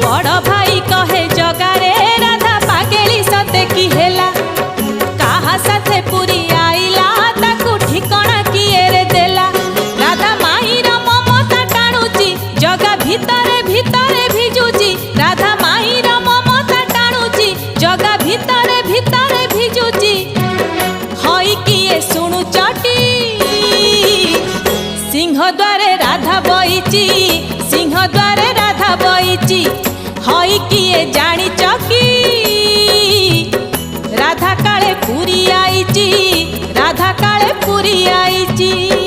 बड़ भाई कहे जगारे राधा पागेली सते की हेला कहा साथे पुरी आइला ताकू ठिकाना किए रे देला राधा माईर ममता टाणुची जगा भितरे भितरे भिजुची राधा माईर ममता टाणुची जगा भितरे भितरे भिजुची हई किए शुणु चटी सिंह द्वारे राधा बईची सिंह द्वारे राधा बईची हई किए जानी चकी राधा काले पुरी आईची राधा काले पुरी आईची।